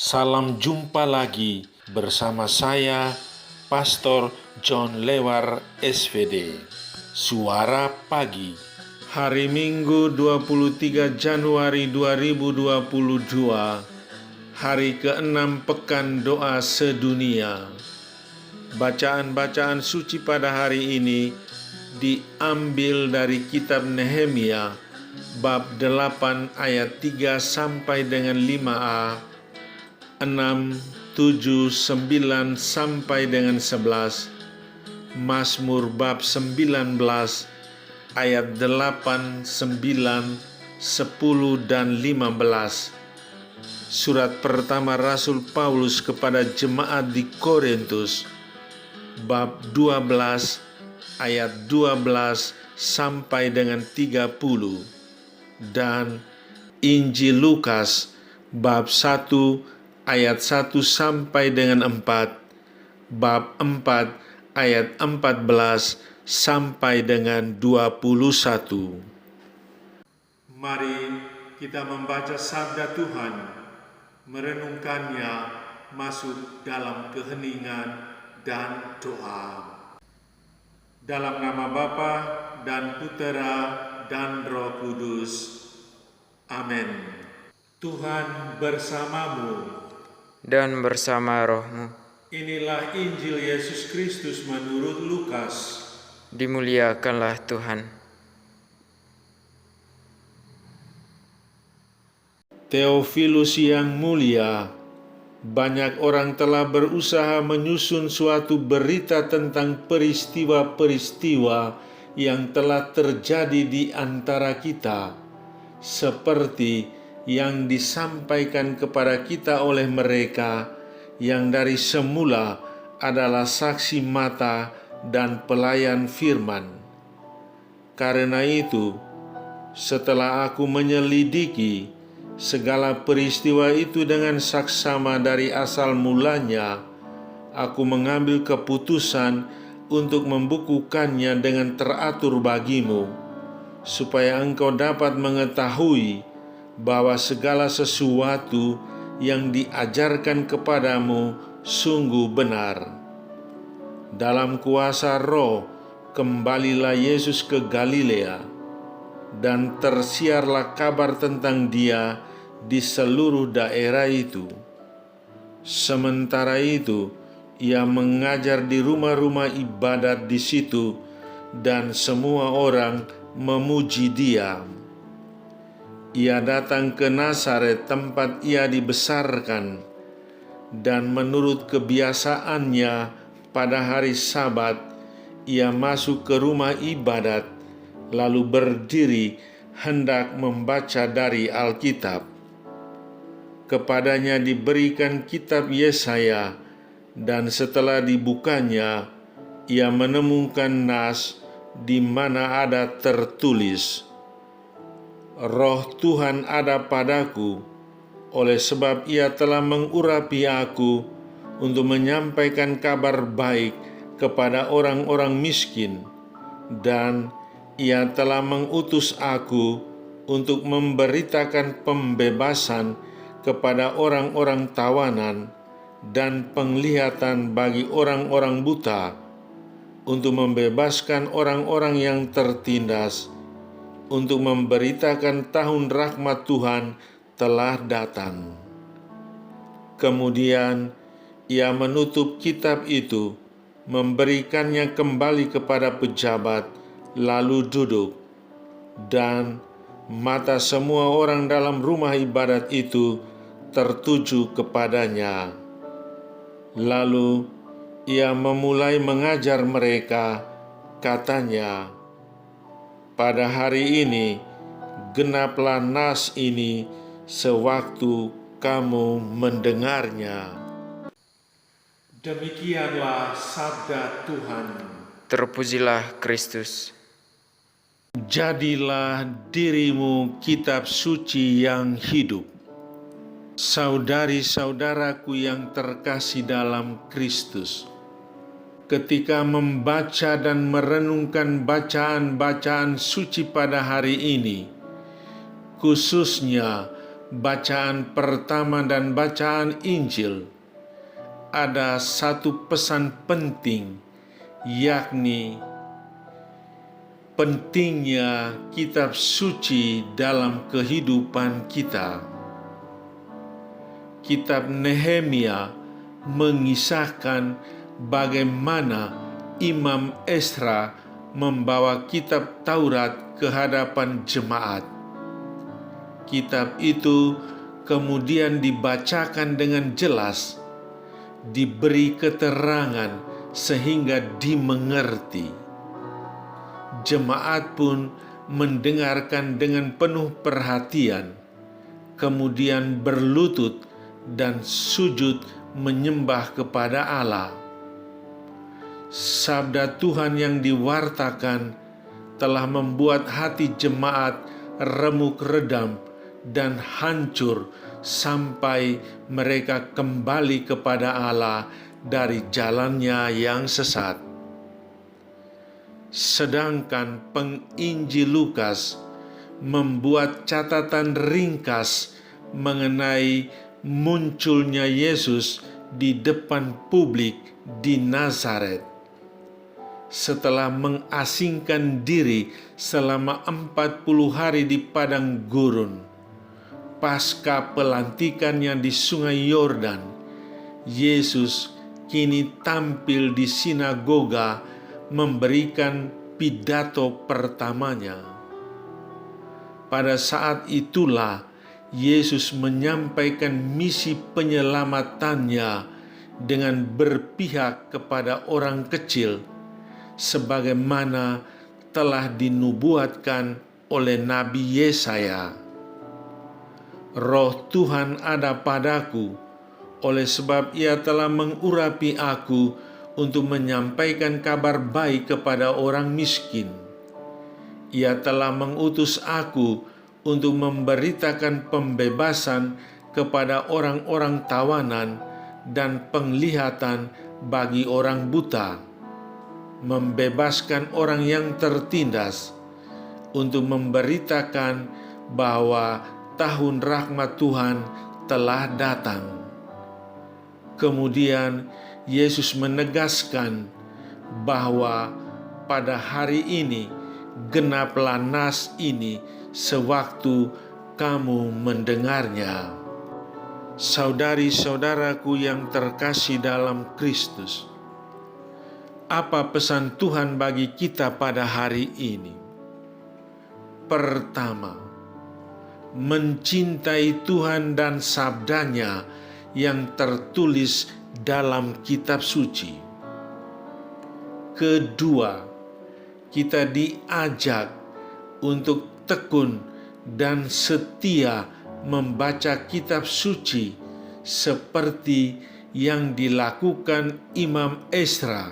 Salam jumpa lagi bersama saya, Pastor John Lewar SVD. Suara Pagi, hari Minggu 23 Januari 2022, hari ke-6 Pekan Doa Sedunia. Bacaan-bacaan suci pada hari ini diambil dari kitab Nehemia, bab 8 ayat 3 sampai dengan 5a, 6, 7, 9 sampai dengan 11, Mazmur bab 19 ayat 8, 9, 10 dan 15. Surat pertama Rasul Paulus kepada jemaat di Korintus bab 12 ayat 12 sampai dengan 30, dan Injil Lukas bab 1 ayat 1 sampai dengan 4, bab 4 ayat 14 sampai dengan 21. Mari kita membaca sabda Tuhan, merenungkannya, masuk dalam keheningan dan doa. Dalam nama Bapa dan Putera dan Roh Kudus. Amin. Tuhan bersamamu dan bersama rohmu. Inilah Injil Yesus Kristus menurut Lukas. Dimuliakanlah Tuhan. Theophilus yang mulia, banyak orang telah berusaha menyusun suatu berita tentang peristiwa-peristiwa yang telah terjadi di antara kita, seperti yang disampaikan kepada kita oleh mereka yang dari semula adalah saksi mata dan pelayan firman. Karena itu, setelah aku menyelidiki segala peristiwa itu dengan saksama dari asal mulanya, aku mengambil keputusan untuk membukukannya dengan teratur bagimu, supaya engkau dapat mengetahui bahwa segala sesuatu yang diajarkan kepadamu sungguh benar. Dalam kuasa Roh, kembalilah Yesus ke Galilea, dan tersiarlah kabar tentang Dia di seluruh daerah itu. Sementara itu, Ia mengajar di rumah-rumah ibadat di situ, dan semua orang memuji Dia. Ia datang ke Nazaret, tempat ia dibesarkan, dan menurut kebiasaannya pada hari Sabat, ia masuk ke rumah ibadat, lalu berdiri hendak membaca dari Alkitab. Kepadanya diberikan kitab Yesaya, dan setelah dibukanya, ia menemukan nas di mana ada tertulis, Roh Tuhan ada padaku, oleh sebab Ia telah mengurapi aku untuk menyampaikan kabar baik kepada orang-orang miskin, dan Ia telah mengutus aku untuk memberitakan pembebasan kepada orang-orang tawanan dan penglihatan bagi orang-orang buta, untuk membebaskan orang-orang yang tertindas, untuk memberitakan tahun rahmat Tuhan telah datang. Kemudian ia menutup kitab itu, memberikannya kembali kepada pejabat, lalu duduk, dan mata semua orang dalam rumah ibadat itu tertuju kepadanya. Lalu ia memulai mengajar mereka, katanya, pada hari ini, genaplah nas ini sewaktu kamu mendengarnya. Demikianlah sabda Tuhan. Terpujilah Kristus. Jadilah dirimu kitab suci yang hidup. Saudari-saudaraku yang terkasih dalam Kristus, ketika membaca dan merenungkan bacaan-bacaan suci pada hari ini, khususnya bacaan pertama dan bacaan Injil, ada satu pesan penting, yakni pentingnya kitab suci dalam kehidupan kita. Kitab Nehemia mengisahkan bagaimana Imam Ezra membawa kitab Taurat ke hadapan jemaat. Kitab itu kemudian dibacakan dengan jelas, diberi keterangan sehingga dimengerti. Jemaat pun mendengarkan dengan penuh perhatian, kemudian berlutut dan sujud menyembah kepada Allah. Sabda Tuhan yang diwartakan telah membuat hati jemaat remuk redam dan hancur sampai mereka kembali kepada Allah dari jalannya yang sesat. Sedangkan penginjil Lukas membuat catatan ringkas mengenai munculnya Yesus di depan publik di Nazaret. Setelah mengasingkan diri selama 40 hari di padang gurun, pasca pelantikannya di sungai Yordan, Yesus kini tampil di sinagoga memberikan pidato pertamanya. Pada saat itulah Yesus menyampaikan misi penyelamatannya dengan berpihak kepada orang kecil, sebagaimana telah dinubuatkan oleh Nabi Yesaya. Roh Tuhan ada padaku, oleh sebab Ia telah mengurapi aku untuk menyampaikan kabar baik kepada orang miskin. Ia telah mengutus aku untuk memberitakan pembebasan kepada orang-orang tawanan dan penglihatan bagi orang buta, membebaskan orang yang tertindas, untuk memberitakan bahwa tahun rahmat Tuhan telah datang. Kemudian Yesus menegaskan bahwa pada hari ini genaplah nas ini sewaktu kamu mendengarnya. Saudari-saudaraku yang terkasih dalam Kristus, apa pesan Tuhan bagi kita pada hari ini? Pertama, mencintai Tuhan dan sabdanya yang tertulis dalam kitab suci. Kedua, kita diajak untuk tekun dan setia membaca kitab suci seperti yang dilakukan Imam Ezra,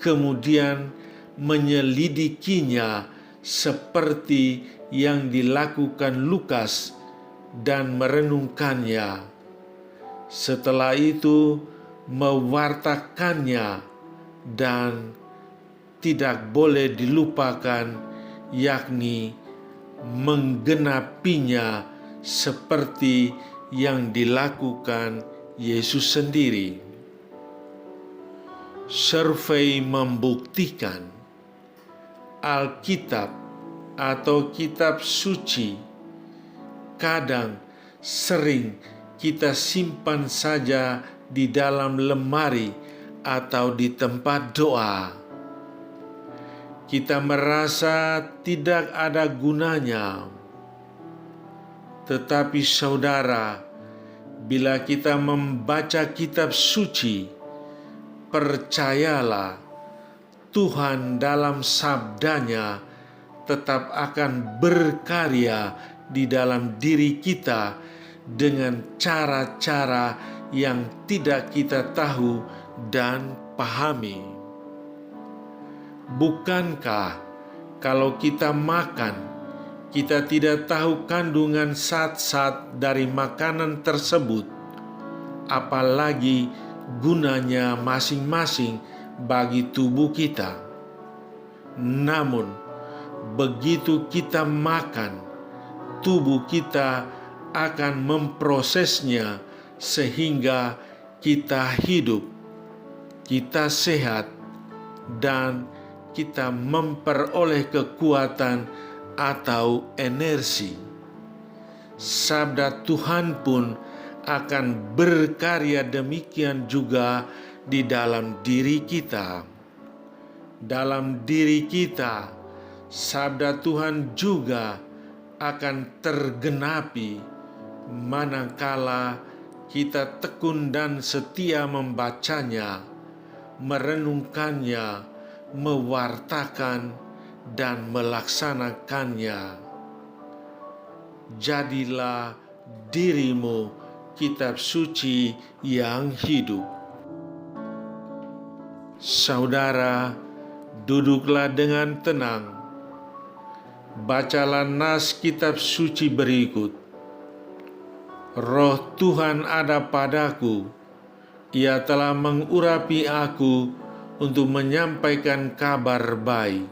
kemudian menyelidikinya seperti yang dilakukan Lukas dan merenungkannya. Setelah itu mewartakannya dan tidak boleh dilupakan, yakni menggenapinya seperti yang dilakukan Yesus sendiri. Survei membuktikan Alkitab atau kitab suci kadang sering kita simpan saja di dalam lemari atau di tempat doa. Kita merasa tidak ada gunanya. Tetapi saudara, bila kita membaca kitab suci, percayalah Tuhan dalam sabdanya tetap akan berkarya di dalam diri kita dengan cara-cara yang tidak kita tahu dan pahami. Bukankah kalau kita makan, kita tidak tahu kandungan zat-zat dari makanan tersebut, apalagi gunanya masing-masing bagi tubuh kita. Namun, begitu kita makan, tubuh kita akan memprosesnya sehingga kita hidup, kita sehat, dan kita memperoleh kekuatan atau energi. Sabda Tuhan pun akan berkarya demikian juga di dalam diri kita. Dalam diri kita, sabda Tuhan juga akan tergenapi manakala kita tekun dan setia membacanya, merenungkannya, mewartakan, dan melaksanakannya. Jadilah dirimu kitab suci yang hidup. Saudara, duduklah dengan tenang. Bacalah nas kitab suci berikut. Roh Tuhan ada padaku, Ia telah mengurapi aku untuk menyampaikan kabar baik.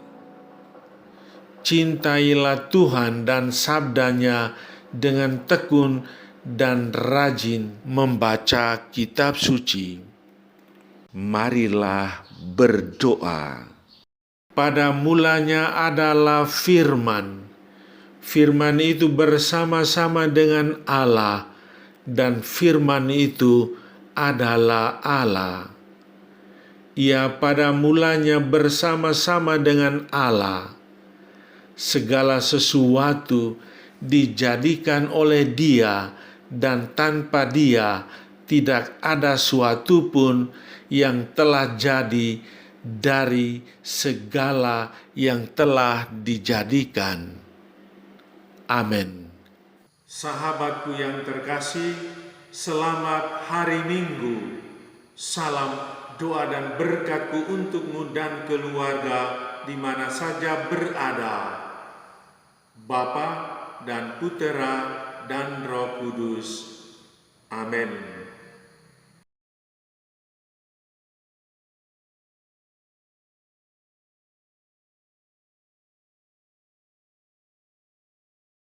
Cintailah Tuhan dan sabdanya dengan tekun dan rajin membaca kitab suci. Marilah berdoa. Pada mulanya adalah firman. Firman itu bersama-sama dengan Allah, dan firman itu adalah Allah. Ia pada mulanya bersama-sama dengan Allah. Segala sesuatu dijadikan oleh Dia, dan tanpa Dia tidak ada suatu pun yang telah jadi dari segala yang telah dijadikan. Amin. Sahabatku yang terkasih, selamat hari Minggu. Salam doa dan berkatku untukmu dan keluarga di mana saja berada. Bapa dan Putera dan Roh Kudus. Amin.